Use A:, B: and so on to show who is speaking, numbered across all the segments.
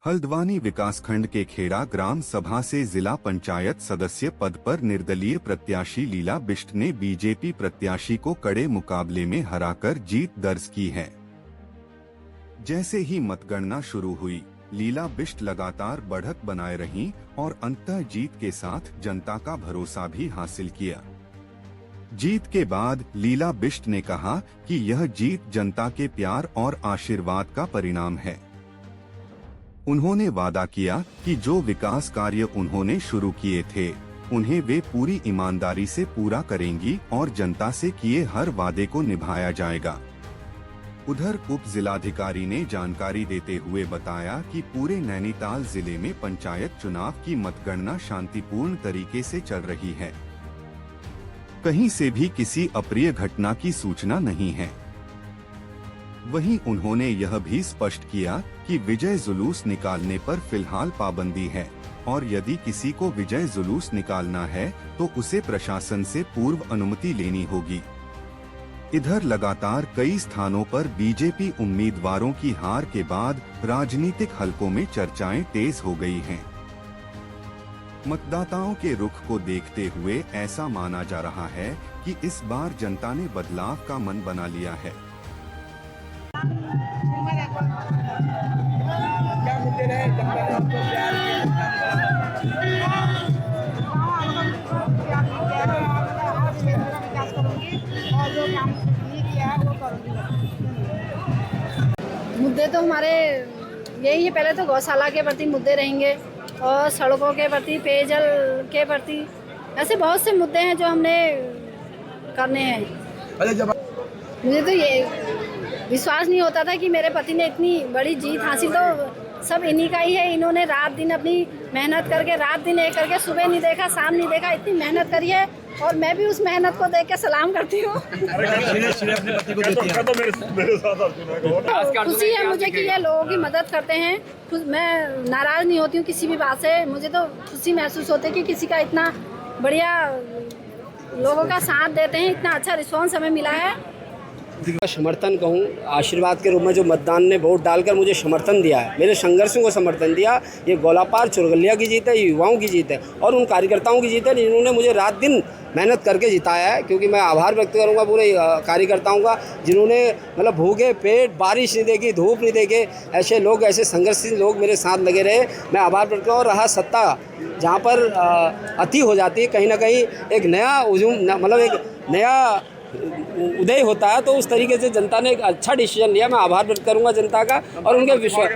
A: हल्द्वानी विकासखंड के खेड़ा ग्राम सभा से जिला पंचायत सदस्य पद पर निर्दलीय प्रत्याशी लीला बिष्ट ने बीजेपी प्रत्याशी को कड़े मुकाबले में हराकर जीत दर्ज की है। जैसे ही मतगणना शुरू हुई, लीला बिष्ट लगातार बढ़त बनाए रहीं और अंततः जीत के साथ जनता का भरोसा भी हासिल किया। जीत के बाद लीला बिष्ट ने कहा कि यह जीत जनता के प्यार और आशीर्वाद का परिणाम है। उन्होंने वादा किया कि जो विकास कार्य उन्होंने शुरू किए थे, उन्हें वे पूरी ईमानदारी से पूरा करेंगी और जनता से किए हर वादे को निभाया जाएगा। उधर उप जिलाधिकारी ने जानकारी देते हुए बताया कि पूरे नैनीताल जिले में पंचायत चुनाव की मतगणना शांतिपूर्ण तरीके से चल रही है। कहीं से भी किसी अप्रिय घटना की सूचना नहीं है। वहीं उन्होंने यह भी स्पष्ट किया कि विजय जुलूस निकालने पर फिलहाल पाबंदी है और यदि किसी को विजय जुलूस निकालना है तो उसे प्रशासन से पूर्व अनुमति लेनी होगी। इधर लगातार कई स्थानों पर बीजेपी उम्मीदवारों की हार के बाद राजनीतिक हलकों में चर्चाएं तेज हो गई हैं। मतदाताओं के रुख को देखते हुए ऐसा माना जा रहा है कि इस बार जनता ने बदलाव का मन बना लिया है।
B: क्या मुद्दे रहे जनता ने आपको प्यार विकास करूंगी और जो काम नहीं किया है वो करूंगी।
C: मुद्दे तो हमारे यही है, पहले तो गौशाला के प्रति मुद्दे रहेंगे और सड़कों के प्रति, पेयजल के प्रति, ऐसे बहुत से मुद्दे हैं जो हमने करने हैं। मुझे तो ये विश्वास नहीं होता था कि मेरे पति ने इतनी बड़ी जीत हासिल, तो सब इन्हीं का ही है। इन्होंने रात दिन अपनी मेहनत करके, रात दिन एक करके, सुबह नहीं देखा शाम नहीं देखा, इतनी मेहनत करी है और मैं भी उस मेहनत को देख के सलाम करती हूँ। खुशी है मुझे कि ये लोगों की मदद करते हैं। मैं नाराज़ नहीं होती हूँ किसी भी बात से। मुझे तो खुशी महसूस होती है कि किसी का इतना बढ़िया लोगों का साथ देते हैं, इतना अच्छा रिस्पॉन्स हमें मिला है।
D: समर्थन कहूँ, आशीर्वाद के रूप में जो मतदान ने वोट डालकर मुझे समर्थन दिया है, मेरे संघर्षों को समर्थन दिया, ये गोलापार चुरगलिया की जीत है, ये युवाओं की जीत है और उन कार्यकर्ताओं की जीत है जिन्होंने मुझे रात दिन मेहनत करके जिताया है। क्योंकि मैं आभार व्यक्त करूंगा पूरे कार्यकर्ताओं का, जिन्होंने मतलब भूखे पेट, बारिश नहीं देखी, धूप नहीं देखे, ऐसे लोग, ऐसे संघर्षशील लोग मेरे साथ लगे रहे। मैं आभार व्यक्त करूँ। और रहा सत्ता जहाँ पर अति हो जाती है, कहीं ना कहीं एक नया मतलब एक नया उदय होता है, तो उस तरीके से जनता ने एक अच्छा डिसीजन लिया। मैं आभार व्यक्त करूंगा जनता का और उनके विश्वास।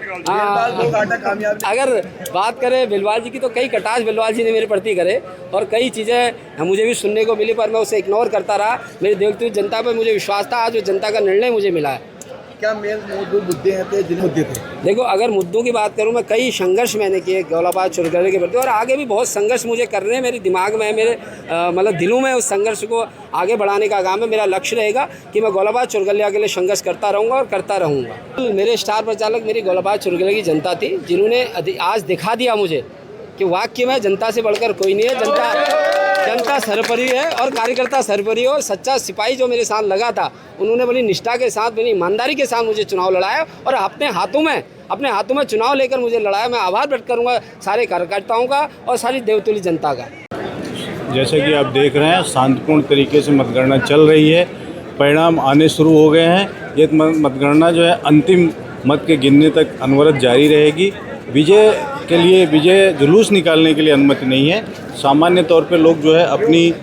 D: अगर बात करें बिलवाल जी की, तो कई कटाक्ष बिलवाल जी ने मेरे प्रति करे और कई चीज़ें मुझे भी सुनने को मिली, पर मैं उसे इग्नोर करता रहा। मेरी देखती हुई जनता पर मुझे विश्वास था। आज जनता का निर्णय मुझे मिला है।
B: क्या मेन दो मुद्दे हैं जिन्हें मुद्दे थे?
D: देखो, अगर मुद्दों की बात करूं, मैं कई संघर्ष मैंने किए गोलाबार चुरगलिया के प्रति और आगे भी बहुत संघर्ष मुझे करने हैं। मेरे दिमाग में है, मेरे मतलब दिलों में उस संघर्ष को आगे बढ़ाने का काम है। मेरा लक्ष्य रहेगा कि मैं गोलाबार चुरगलिया के लिए संघर्ष करता रहूँगा और करता रहूँगा। मेरे स्टार प्रचारक मेरी गोलाबार चुरगलिया की जनता थी, जिन्होंने आज दिखा दिया मुझे कि वाकई में जनता से बढ़कर कोई नहीं है। जनता सर्वोपरि है और कार्यकर्ता सर्वोपरि है। और सच्चा सिपाही जो मेरे साथ लगा था, उन्होंने बड़ी निष्ठा के साथ, बड़ी ईमानदारी के साथ मुझे चुनाव लड़ाया और अपने हाथों में चुनाव लेकर मुझे लड़ाया। मैं आभार व्यक्त करूंगा सारे कार्यकर्ताओं का और सारी देवतुल्य जनता का।
E: जैसे कि आप देख रहे हैं, शांतिपूर्ण तरीके से मतगणना चल रही है, परिणाम आने शुरू हो गए हैं। ये मतगणना जो है अंतिम मत के गिनने तक अनवरत जारी रहेगी। विजय के लिए, विजय जुलूस निकालने के लिए अनुमति नहीं है। सामान्य तौर पे लोग जो है अपनी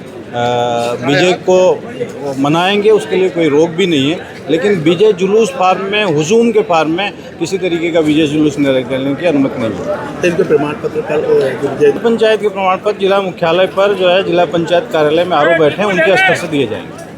E: विजय को मनाएंगे, उसके लिए कोई रोक भी नहीं है। लेकिन विजय जुलूस फार्म में, हुजूम के फार्म में किसी तरीके का विजय जुलूस निकालने की अनुमति नहीं है।
B: इनके प्रमाण पत्र
E: पंचायत के प्रमाण पत्र जिला मुख्यालय पर जो है जिला पंचायत कार्यालय में आरओ बैठे हैं, उनके स्तर से दिए जाएंगे।